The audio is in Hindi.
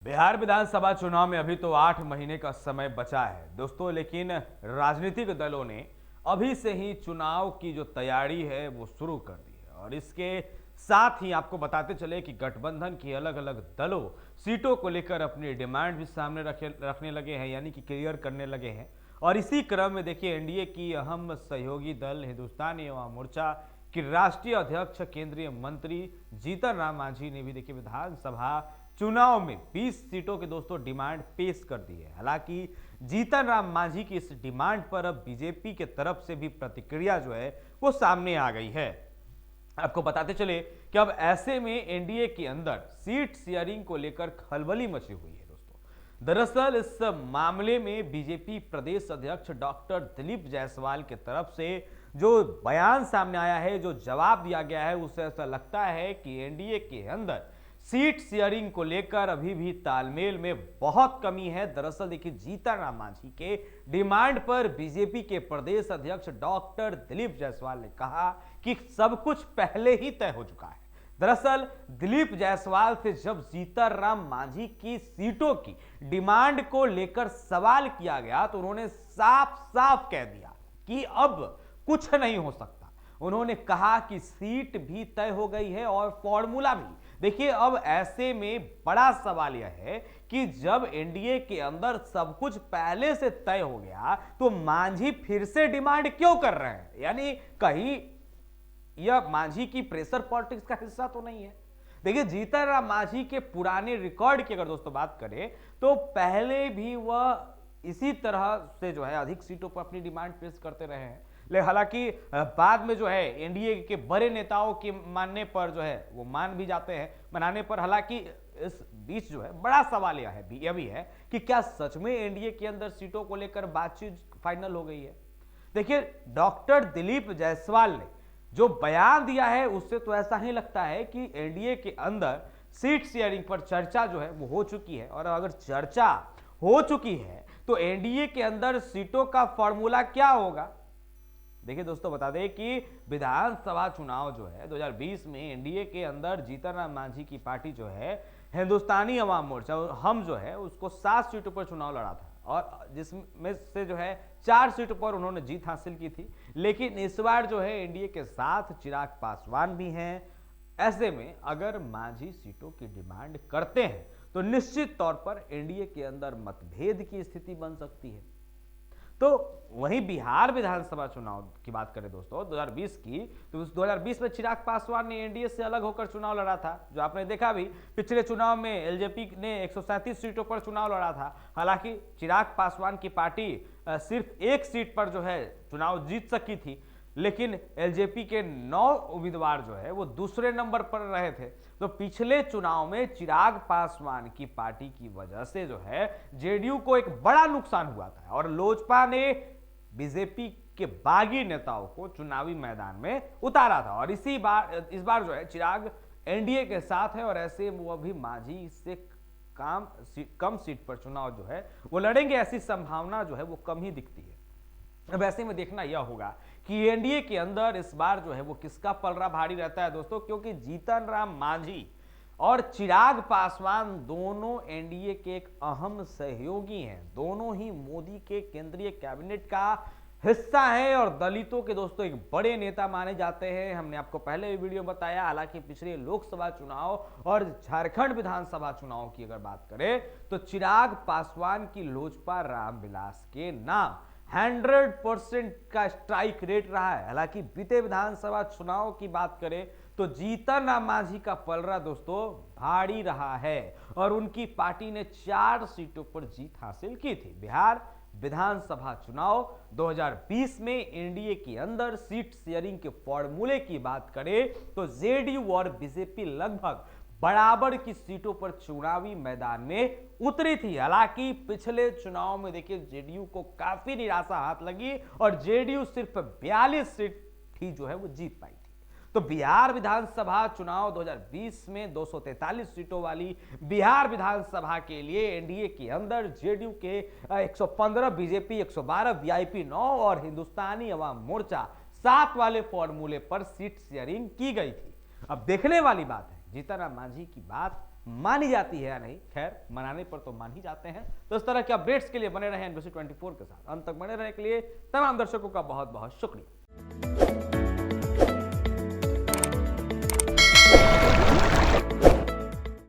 बिहार विधानसभा चुनाव में अभी तो 8 महीने का समय बचा है दोस्तों, लेकिन राजनीतिक दलों ने अभी से ही चुनाव की जो तैयारी है वो शुरू कर दी है। और इसके साथ ही आपको बताते चले कि गठबंधन की अलग अलग दलों सीटों को लेकर अपनी डिमांड भी सामने रखने लगे हैं, यानी कि क्लियर करने लगे हैं। और इसी क्रम में देखिए, एनडीए की अहम सहयोगी दल हिंदुस्तानी अवाम मोर्चा की राष्ट्रीय अध्यक्ष केंद्रीय मंत्री जीतन राम मांझी ने भी देखिए विधानसभा चुनाव में 20 सीटों के दोस्तों डिमांड पेश कर दी है। हालांकि जीतन राम मांझी की इस डिमांड पर अब बीजेपी के तरफ से भी प्रतिक्रिया जो है वो सामने आ गई है। आपको बताते चले कि अब ऐसे में एनडीए के अंदर सीट शेयरिंग को लेकर खलबली मची हुई है दोस्तों। दरअसल इस मामले में बीजेपी प्रदेश अध्यक्ष डॉक्टर दिलीप जायसवाल की तरफ से जो बयान सामने आया है, जो जवाब दिया गया है, उससे ऐसा लगता है कि एनडीए के अंदर सीट शेयरिंग को लेकर अभी भी तालमेल में बहुत कमी है। दरअसल देखिए, जीतन राम मांझी के डिमांड पर बीजेपी के प्रदेश अध्यक्ष डॉक्टर दिलीप जायसवाल ने कहा कि सब कुछ पहले ही तय हो चुका है। दरअसल दिलीप जायसवाल से जब जीतन राम मांझी की सीटों की डिमांड को लेकर सवाल किया गया तो उन्होंने साफ साफ कह दिया कि अब कुछ नहीं हो सकता। उन्होंने कहा कि सीट भी तय हो गई है और फॉर्मूला भी। देखिए, अब ऐसे में बड़ा सवाल यह है कि जब एनडीए के अंदर सब कुछ पहले से तय हो गया तो मांझी फिर से डिमांड क्यों कर रहे हैं? यानी कहीं यह मांझी की प्रेशर पॉलिटिक्स का हिस्सा तो नहीं है। देखिए, जीतन राम मांझी के पुराने रिकॉर्ड की अगर दोस्तों बात करें तो पहले भी वह इसी तरह से जो है अधिक सीटों पर अपनी डिमांड पेश करते रहे हैं। लेकिन हालांकि बाद में जो है एनडीए के बड़े नेताओं के मानने पर जो है वो मान भी जाते हैं मनाने पर। हालांकि इस बीच जो है बड़ा सवाल यह भी है कि क्या सच में एनडीए के अंदर सीटों को लेकर बातचीत फाइनल हो गई है? देखिए, डॉक्टर दिलीप जायसवाल ने जो बयान दिया है उससे तो ऐसा ही लगता है कि एनडीए के अंदर सीट शेयरिंग पर चर्चा जो है वो हो चुकी है। और अगर चर्चा हो चुकी है तो एनडीए के अंदर सीटों का फॉर्मूला क्या होगा? देखिए दोस्तों, बता दें कि विधानसभा चुनाव जो है 2020 में एनडीए के अंदर जीतन राम मांझी की पार्टी जो है हिंदुस्तानी अवाम मोर्चा हम जो है उसको 7 सीटों पर चुनाव लड़ा था और जिसमें से जो है 4 सीटों पर उन्होंने जीत हासिल की थी। लेकिन इस बार जो है एनडीए के साथ चिराग पासवान भी हैं। ऐसे में अगर मांझी सीटों की डिमांड करते हैं तो निश्चित तौर पर एनडीए के अंदर मतभेद की स्थिति बन सकती है। तो वहीं बिहार विधानसभा चुनाव की बात करें दोस्तों 2020 की, तो 2020 में चिराग पासवान ने एनडीए से अलग होकर चुनाव लड़ा था। जो आपने देखा भी, पिछले चुनाव में एलजेपी ने 137 सीटों पर चुनाव लड़ा था। हालांकि चिराग पासवान की पार्टी सिर्फ एक सीट पर जो है चुनाव जीत सकी थी, लेकिन एलजेपी के 9 उम्मीदवार जो है वो दूसरे नंबर पर रहे थे। तो पिछले चुनाव में चिराग पासवान की पार्टी की वजह से जो है जेडीयू को एक बड़ा नुकसान हुआ था और लोजपा ने बीजेपी के बागी नेताओं को चुनावी मैदान में उतारा था। और इस बार जो है चिराग एनडीए के साथ है और ऐसे वो अभी मांझी से कम सीट पर चुनाव जो है वो लड़ेंगे, ऐसी संभावना जो है वो कम ही दिखती है। अब ऐसे में देखना यह होगा कि एनडीए के अंदर इस बार जो है वो किसका पलड़ा भारी रहता है दोस्तों, क्योंकि जीतन राम मांझी और चिराग पासवान दोनों एनडीए के एक अहम सहयोगी हैं। दोनों ही मोदी के केंद्रीय कैबिनेट का हिस्सा है और दलितों के दोस्तों एक बड़े नेता माने जाते हैं। हमने आपको पहले वीडियो बताया। हालांकि पिछले लोकसभा चुनाव और झारखंड विधानसभा चुनाव की अगर बात करें तो चिराग पासवान की लोजपा रामविलास के नाम 100% का स्ट्राइक रेट रहा है। हालांकि बीते विधानसभा चुनाव की बात करें तो जीतन राम मांझी का पलड़ा दोस्तों भारी रहा है और उनकी पार्टी ने 4 सीटों पर जीत हासिल की थी। बिहार विधानसभा चुनाव 2020 में एनडीए के अंदर सीट शेयरिंग के फॉर्मूले की बात करें तो जेडीयू और बीजेपी लगभग बराबर की सीटों पर चुनावी मैदान में उतरी थी। हालांकि पिछले चुनाव में देखिए जेडीयू को काफी निराशा हाथ लगी और जेडीयू सिर्फ 42 सीट ही जो है वो जीत पाई थी। तो बिहार विधानसभा चुनाव 2020 में 243 सीटों वाली बिहार विधानसभा के लिए एनडीए के अंदर जेडीयू के 115, बीजेपी 112, वीआईपी 9 और हिंदुस्तानी अवाम मोर्चा 7 वाले फॉर्मूले पर सीट शेयरिंग की गई थी। अब देखने वाली बात है जीतन राम मांझी की बात मानी जाती है या नहीं, खैर मनाने पर तो मान ही जाते हैं। तो इस तरह के अपडेट्स के लिए बने रहे NBC 24 के साथ। अंत तक बने रहने के लिए तमाम दर्शकों का बहुत बहुत शुक्रिया।